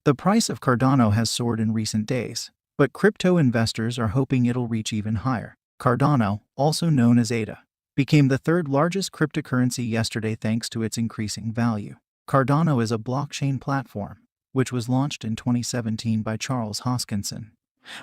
The price of Cardano has soared in recent days, but crypto investors are hoping it'll reach even higher. Cardano, also known as ADA, became the third largest cryptocurrency yesterday thanks to its increasing value. Cardano is a blockchain platform, which was launched in 2017 by Charles Hoskinson,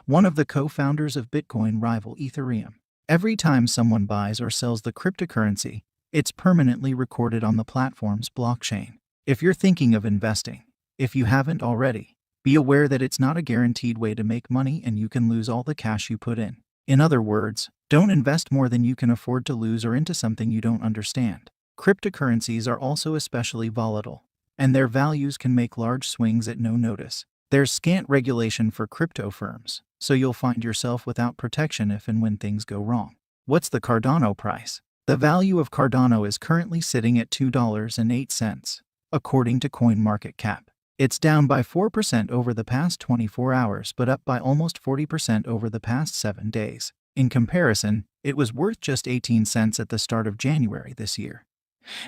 one of the co-founders of Bitcoin rival Ethereum. Every time someone buys or sells the cryptocurrency, it's permanently recorded on the platform's blockchain. If you're thinking of investing, if you haven't already, be aware that it's not a guaranteed way to make money and you can lose all the cash you put in. In other words, don't invest more than you can afford to lose or into something you don't understand. Cryptocurrencies are also especially volatile, and their values can make large swings at no notice. There's scant regulation for crypto firms, so you'll find yourself without protection if and when things go wrong. What's the Cardano price? The value of Cardano is currently sitting at $2.08, according to CoinMarketCap. It's down by 4% over the past 24 hours but up by almost 40% over the past 7 days. In comparison, it was worth just 18 cents at the start of January this year,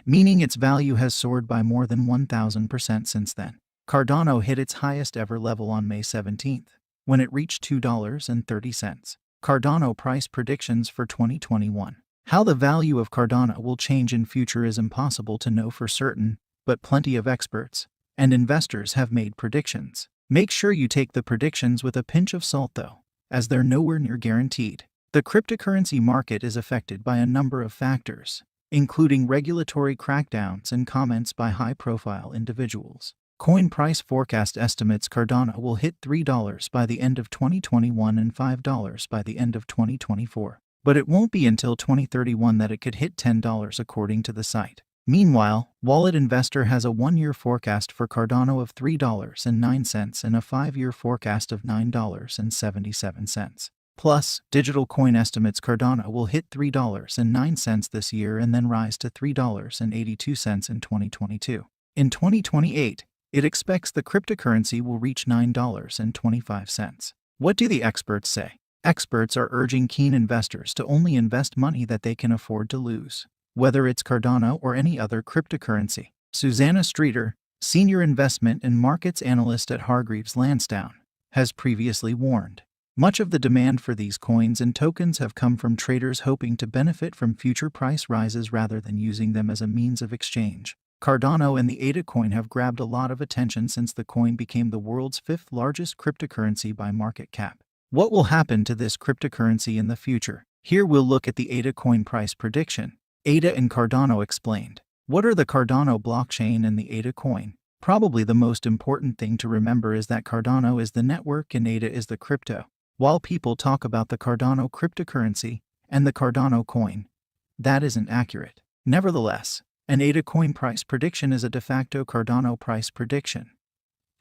meaning its value has soared by more than 1,000% since then. Cardano hit its highest ever level on May 17th, when it reached $2.30. Cardano price predictions for 2021. How the value of Cardano will change in future is impossible to know for certain, but plenty of experts and investors have made predictions. Make sure you take the predictions with a pinch of salt though, as they're nowhere near guaranteed. The cryptocurrency market is affected by a number of factors, including regulatory crackdowns and comments by high-profile individuals. Coin price forecast estimates Cardano will hit $3 by the end of 2021 and $5 by the end of 2024. But it won't be until 2031 that it could hit $10 according to the site. Meanwhile, Wallet Investor has a 1-year forecast for Cardano of $3.09 and a 5-year forecast of $9.77. Plus, Digital Coin estimates Cardano will hit $3.09 this year and then rise to $3.82 in 2022. In 2028, it expects the cryptocurrency will reach $9.25. What do the experts say? Experts are urging keen investors to only invest money that they can afford to lose, whether it's Cardano or any other cryptocurrency. Susanna Streeter, senior investment and markets analyst at Hargreaves Lansdown, has previously warned. Much of the demand for these coins and tokens have come from traders hoping to benefit from future price rises rather than using them as a means of exchange. Cardano and the ADA coin have grabbed a lot of attention since the coin became the world's 5th largest cryptocurrency by market cap. What will happen to this cryptocurrency in the future? Here we'll look at the ADA coin price prediction. ADA and Cardano explained. What are the Cardano blockchain and the ADA coin? Probably the most important thing to remember is that Cardano is the network and ADA is the crypto. While people talk about the Cardano cryptocurrency and the Cardano coin, that isn't accurate. Nevertheless, an ADA coin price prediction is a de facto Cardano price prediction,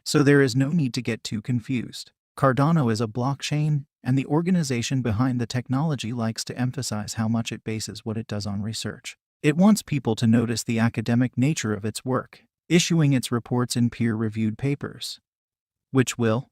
so there is no need to get too confused. Cardano is a blockchain, and the organization behind the technology likes to emphasize how much it bases what it does on research. It wants people to notice the academic nature of its work, issuing its reports in peer-reviewed papers, which will,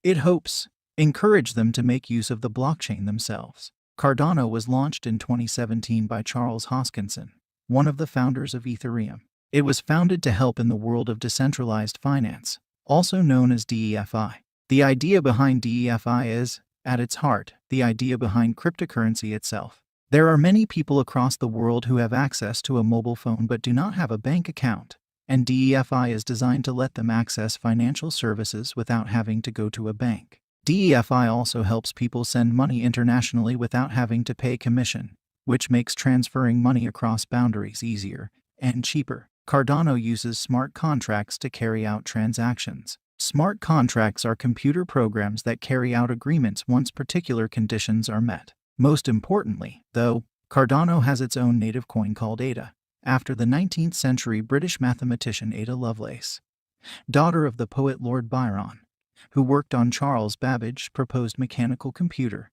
it hopes, encourage them to make use of the blockchain themselves. Cardano was launched in 2017 by Charles Hoskinson, one of the founders of Ethereum. It was founded to help in the world of decentralized finance, also known as DeFi. The idea behind DeFi is, at its heart, the idea behind cryptocurrency itself. There are many people across the world who have access to a mobile phone but do not have a bank account, and DeFi is designed to let them access financial services without having to go to a bank. DeFi also helps people send money internationally without having to pay commission, which makes transferring money across boundaries easier and cheaper. Cardano uses smart contracts to carry out transactions. Smart contracts are computer programs that carry out agreements once particular conditions are met. Most importantly, though, Cardano has its own native coin called ADA, after the 19th century British mathematician Ada Lovelace, daughter of the poet Lord Byron, who worked on Charles Babbage's proposed mechanical computer,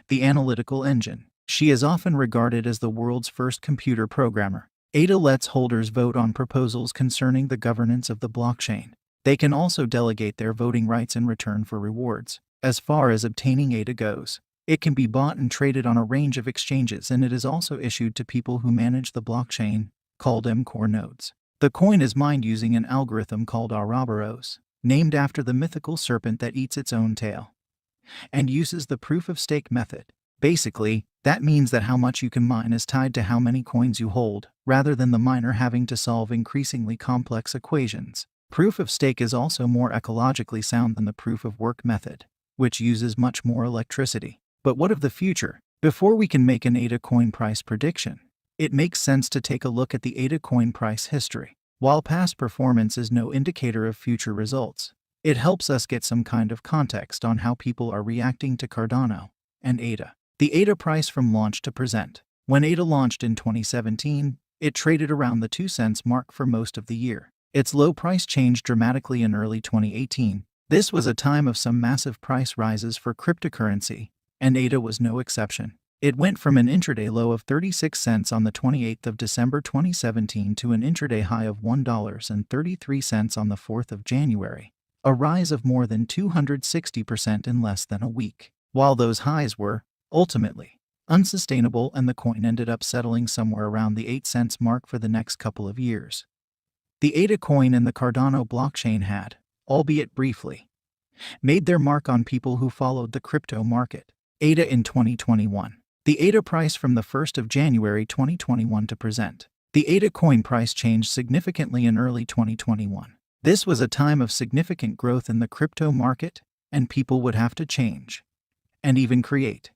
the analytical engine. She is often regarded as the world's first computer programmer. ADA lets holders vote on proposals concerning the governance of the blockchain. They can also delegate their voting rights in return for rewards. As far as obtaining ADA goes, it can be bought and traded on a range of exchanges, and it is also issued to people who manage the blockchain, called core nodes. The coin is mined using an algorithm called Ouroboros, named after the mythical serpent that eats its own tail, and uses the proof-of-stake method. Basically, that means that how much you can mine is tied to how many coins you hold, rather than the miner having to solve increasingly complex equations. Proof of stake is also more ecologically sound than the proof of work method, which uses much more electricity. But what of the future? Before we can make an ADA coin price prediction, it makes sense to take a look at the ADA coin price history. While past performance is no indicator of future results, it helps us get some kind of context on how people are reacting to Cardano and ADA. The ADA price from launch to present. When ADA launched in 2017, it traded around the 2 cents mark for most of the year. Its low price changed dramatically in early 2018. This was a time of some massive price rises for cryptocurrency, and ADA was no exception. It went from an intraday low of 36 cents on the 28th of December 2017 to an intraday high of $1.33 on the 4th of January, a rise of more than 260% in less than a week. While those highs were, ultimately, unsustainable and the coin ended up settling somewhere around the 8 cents mark for the next couple of years, the ADA coin and the Cardano blockchain had, albeit briefly, made their mark on people who followed the crypto market. ADA in 2021. The ADA price from the 1st of January 2021 to present. The ADA coin price changed significantly in early 2021. This was a time of significant growth in the crypto market, and people would have to change, and even create,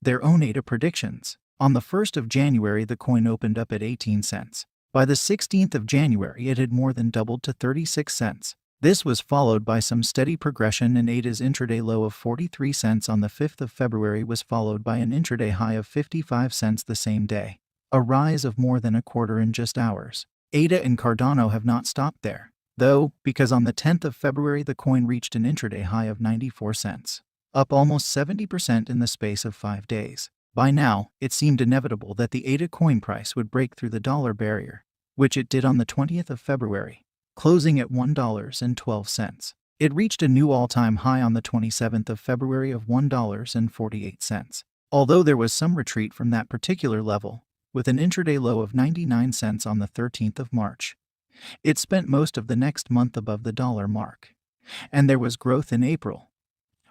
their own ADA predictions. On the 1st of January, the coin opened up at 18 cents. By the 16th of January, it had more than doubled to 36 cents. This was followed by some steady progression, and ADA's intraday low of 43 cents on the 5th of February was followed by an intraday high of 55 cents the same day, a rise of more than a quarter in just hours. ADA and Cardano have not stopped there, though, because on the 10th of February the coin reached an intraday high of 94 cents, up almost 70% in the space of 5 days. By now, it seemed inevitable that the ADA coin price would break through the dollar barrier, which it did on the 20th of February, closing at $1.12. It reached a new all-time high on the 27th of February of $1.48. Although there was some retreat from that particular level, with an intraday low of 99 cents on the 13th of March, it spent most of the next month above the dollar mark. And there was growth in April,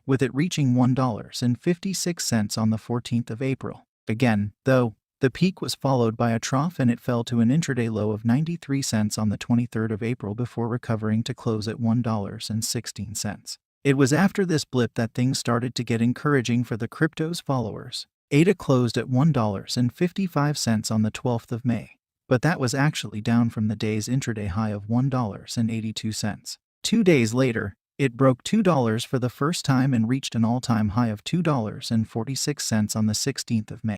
with it reaching $1.56 on the 14th of April. Again, though, the peak was followed by a trough and it fell to an intraday low of 93 cents on the 23rd of April before recovering to close at $1.16. It was after this blip that things started to get encouraging for the crypto's followers. ADA closed at $1.55 on the 12th of May, but that was actually down from the day's intraday high of $1.82. 2 days later, it broke $2 for the first time and reached an all-time high of $2.46 on the 16th of May.